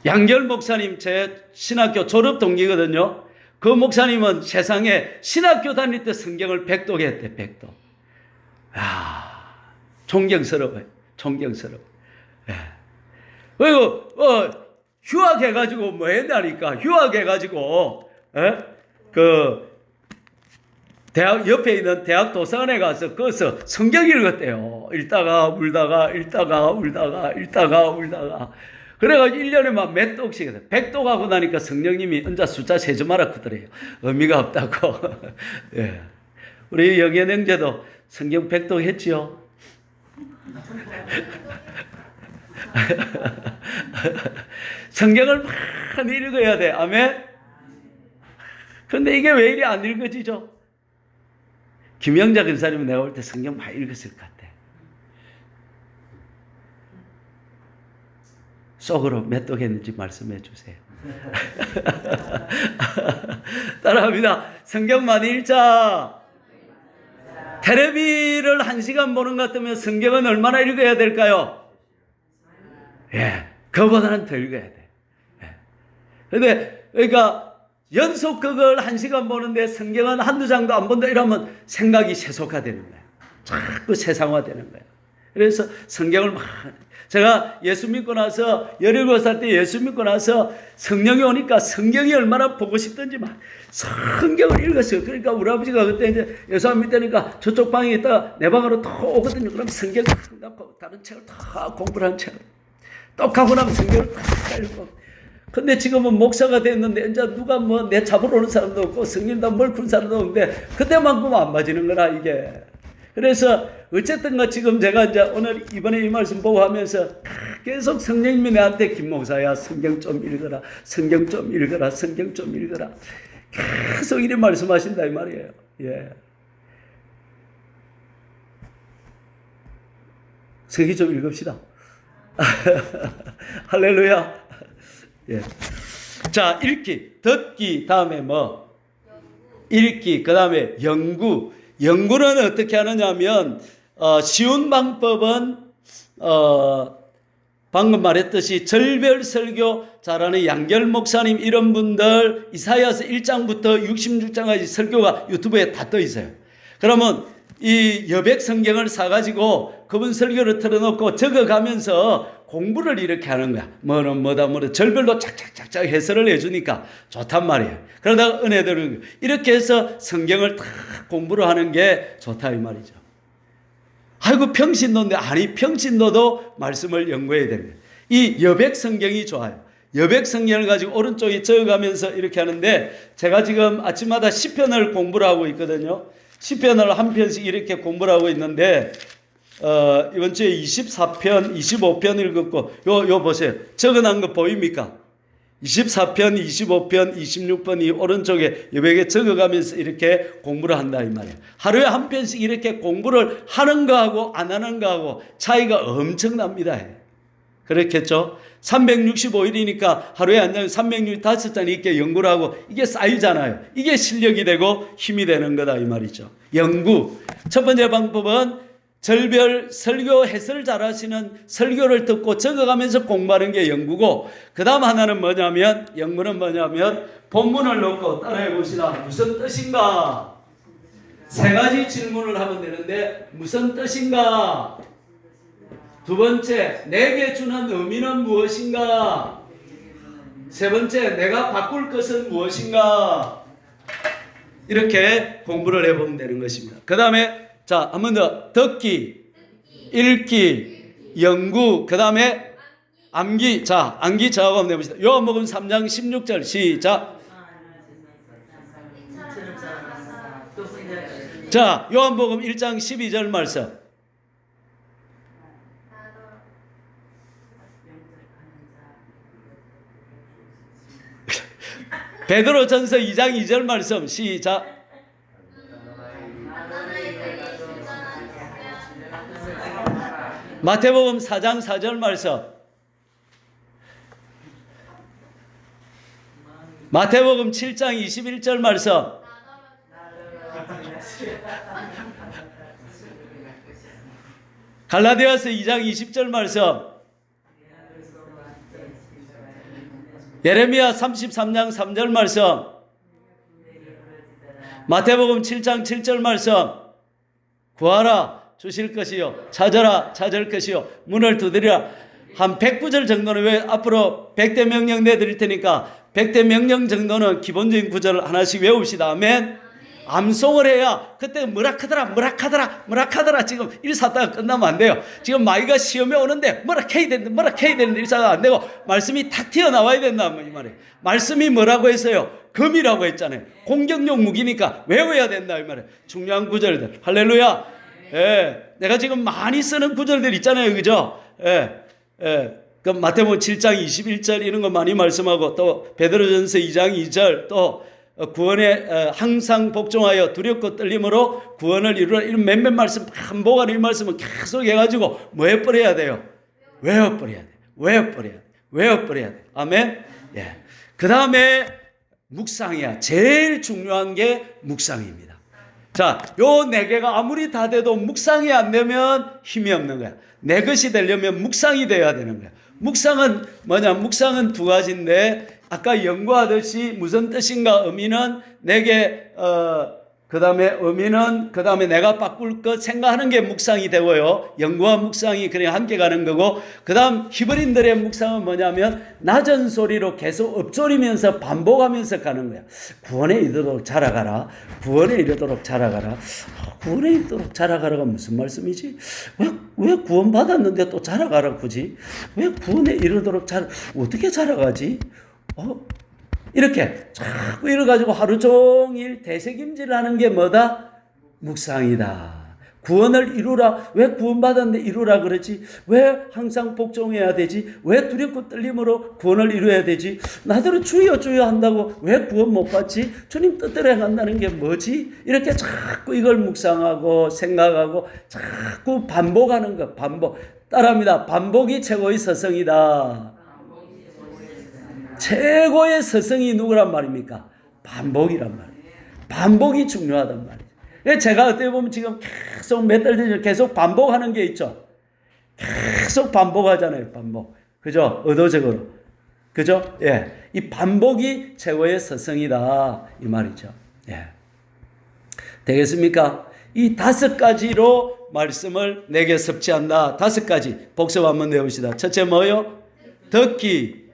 양결 목사님 제 신학교 졸업 동기거든요. 그 목사님은 세상에 신학교 다닐 때 성경을 100독 했대, 100독. 존경스러워요. 존경스러워. 예. 그리고, 휴학해가지고 뭐 했다니까. 휴학해가지고, 대학, 옆에 있는 대학 도서관에 가서 거기서 성경 읽었대요. 읽다가 울다가. 그래가지고 1년에 막 몇 독씩 해서 100독 하고 나니까 성령님이 혼자 숫자 세지 마라 그러더래요. 의미가 없다고. 예. 우리 영현 형제도 성경 100독 했지요. 성경을 많이 읽어야 돼. 아멘. 근데 이게 왜 이리 안 읽어지죠? 김영자 근사님은 내가 볼 때 성경 많이 읽었을 것 같아. 속으로 몇 독 했는지 말씀해 주세요. 따라합니다. 성경 많이 읽자. 텔레비를 1시간 보는 것 같으면 성경은 얼마나 읽어야 될까요? 예, 그거보다는 더 읽어야 돼. 예. 근데, 그러니까, 연속극을 1시간 보는데 성경은 한두 장도 안 본다 이러면 생각이 세속화되는 거예요. 자꾸 세상화되는 거예요. 그래서 성경을 막, 제가 예수 믿고 나서 17살 때 예수 믿고 나서 성령이 오니까 성경이 얼마나 보고 싶던지 막 성경을 읽었어요. 그러니까 우리 아버지가 그때 이제 예수 안 믿다니까 저쪽 방에 있다가 내 방으로 또 오거든요. 그럼 성경 딱 놓고 다른 책을 다 공부를 한 책을 또 가고 나면 성경을 다 읽고. 근데 지금은 목사가 됐는데 이제 누가 뭐 내 잡으러 오는 사람도 없고 성경도 뭘 푼 사람도 없는데 그때만큼 안 맞이는 거라 이게. 그래서 어쨌든 지금 제가 이제 오늘 이번에 이 말씀 보고 하면서 계속 성령님이 나한테 김 목사야 성경 좀 읽어라. 성경 좀 읽어라. 성경 좀 읽어라. 계속 이렇게 말씀하신다 이 말이에요. 예. 성경 좀 읽읍시다. 할렐루야. 예. 자, 읽기, 듣기, 다음에 뭐? 읽기, 그 다음에 연구. 연구는 어떻게 하느냐면, 쉬운 방법은, 방금 말했듯이 절별 설교 잘하는 양결 목사님 이런 분들 이사야서 1장부터 66장까지 설교가 유튜브에 다 떠 있어요. 그러면 이 여백 성경을 사가지고 그분 설교를 틀어놓고 적어가면서 공부를 이렇게 하는 거야. 뭐는 뭐다 뭐다 절별로 착착착착 해설을 해주니까 좋단 말이에요. 그러다가 은혜들은 이렇게 해서 성경을 다 공부를 하는 게 좋다 이 말이죠. 아이고 평신도인데 아니 평신도도 말씀을 연구해야 됩니다. 이 여백 성경이 좋아요. 여백 성경을 가지고 오른쪽에 적어가면서 이렇게 하는데 제가 지금 아침마다 시편을 공부를 하고 있거든요. 시편을 한 편씩 이렇게 공부를 하고 있는데 이번 주에 24편, 25편 읽었고 요 보세요. 적어놓은 거 보입니까? 24편, 25편, 26편 이 오른쪽에 여백에 적어가면서 이렇게 공부를 한다 이 말이에요. 하루에 한 편씩 이렇게 공부를 하는 거하고 안 하는 거하고 차이가 엄청납니다. 그렇겠죠? 365일이니까 하루에 한 장 365장 이렇게 연구를 하고 이게 쌓이잖아요. 이게 실력이 되고 힘이 되는 거다 이 말이죠. 연구. 첫 번째 방법은 절별 설교 해설 잘하시는 설교를 듣고 적어가면서 공부하는 게 연구고, 그 다음 하나는 뭐냐면, 연구는 뭐냐면 본문을 놓고 따라해 봅시다. 무슨 뜻인가? 세 가지 질문을 하면 되는데 무슨 뜻인가? 두 번째, 내게 주는 의미는 무엇인가? 세 번째, 내가 바꿀 것은 무엇인가? 이렇게 공부를 해보면 되는 것입니다. 그 다음에 자, 한 번 더. 듣기, 읽기, 연구, 그 다음에 암기. 자, 암기 작업 한번 해봅시다. 요한복음 3장 16절 시작. 자, 요한복음 1장 12절 말씀. 베드로전서 2장 2절 말씀 시작. 마태복음 4장 4절 말씀. 마태복음 7장 21절 말씀. 갈라디아서 2장 20절 말씀. 예레미야 33장 3절 말씀. 마태복음 7장 7절 말씀. 구하라 주실 것이요, 찾아라 찾을 것이요, 문을 두드리라. 한 109절 정도는, 왜 앞으로 100대 명령 내드릴 테니까 100대 명령 정도는 기본적인 구절을 하나씩 외웁시다. 아멘. 암송을 해야 그때 뭐라카더라 지금 일사다가 끝나면 안 돼요. 지금 마이가 시험에 오는데 뭐라 해야 되는데 일사가 안 되고 말씀이 탁 튀어나와야 된다 이 말이에요. 말씀이 뭐라고 했어요? 금이라고 했잖아요. 공격용 무기니까 외워야 된다 이 말이에요. 중요한 구절들. 할렐루야. 예, 내가 지금 많이 쓰는 구절들 있잖아요, 그죠? 그 마태복음 7장 21절 이런 거 많이 말씀하고, 또 베드로전서 2장 2절, 또 구원에 항상 복종하여 두렵고 떨림으로 구원을 이루라, 이런 몇몇 말씀 반복하는 이 말씀은 계속 해가지고 뭐 해버려야 돼요? 외워버려야 돼. 아멘. 예. 그 다음에 묵상이야. 제일 중요한 게 묵상입니다. 자, 요 네 개가 아무리 다 돼도 묵상이 안 되면 힘이 없는 거야. 내 것이 되려면 묵상이 돼야 되는 거야. 묵상은 뭐냐? 묵상은 두 가지인데, 아까 연구하듯이 무슨 뜻인가 의미는 내게 그 다음에 의미는 그 다음에 내가 바꿀 것 생각하는 게 묵상이 되고요. 연구와 묵상이 그냥 함께 가는 거고, 그 다음 히브리인들의 묵상은 뭐냐면 낮은 소리로 계속 읊조리면서 반복하면서 가는 거야. 구원에 이르도록 자라가라. 구원에 이르도록 자라가라. 구원에 이르도록 자라가라가 무슨 말씀이지? 왜 구원 받았는데 또 자라가라 굳이? 왜 구원에 이르도록 어떻게 자라가지? 이렇게 자꾸 이래가지고 하루 종일 되새김질 하는 게 뭐다? 묵상이다. 구원을 이루라. 왜 구원받았는데 이루라 그러지? 왜 항상 복종해야 되지? 왜 두렵고 떨림으로 구원을 이루어야 되지? 나더러 주여 한다고 왜 구원 못 받지? 주님 뜻대로 행한다는 게 뭐지? 이렇게 자꾸 이걸 묵상하고 생각하고 자꾸 반복하는 거. 반복. 따라합니다. 반복이 최고의 서성이다. 최고의 서성이 누구란 말입니까? 반복이란 말이에요. 반복이 중요하단 말이에요. 제가 어떻게 보면 지금 계속 몇 달 전에 계속 반복하는 게 있죠. 계속 반복하잖아요. 반복. 그죠? 의도적으로. 그죠? 예. 이 반복이 최고의 서성이다. 이 말이죠. 예. 되겠습니까? 이 5가지로 말씀을 내게 섭취한다. 5가지 복습 한번 내봅시다. 첫째 뭐요? 듣기,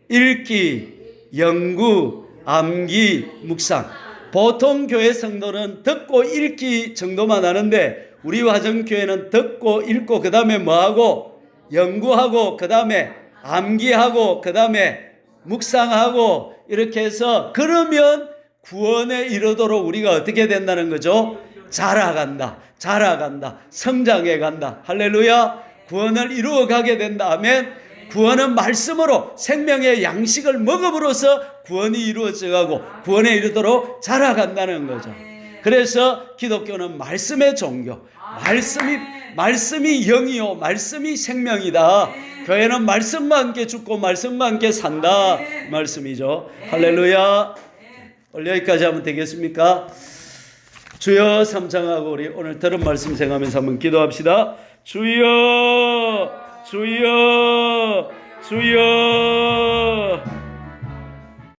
읽기, 연구, 암기, 묵상. 보통 교회 성도는 듣고 읽기 정도만 하는데 우리 화정교회는 듣고 읽고 그 다음에 뭐하고? 연구하고 그 다음에 암기하고 그 다음에 묵상하고 이렇게 해서 그러면 구원에 이르도록 우리가 어떻게 된다는 거죠? 자라간다. 자라간다. 성장해 간다. 할렐루야. 구원을 이루어가게 된다. 아멘. 구원은 말씀으로 생명의 양식을 먹음으로써 구원이 이루어져 가고 구원에 이르도록 자라간다는 거죠. 그래서 기독교는 말씀의 종교. 말씀이 영이요. 말씀이 생명이다. 교회는 말씀과 함께 죽고 말씀과 함께 산다. 말씀이죠. 할렐루야. 오늘 여기까지 하면 되겠습니까? 주여 삼창하고 우리 오늘 들은 말씀 생각하면서 한번 기도합시다. 주여 주여 주여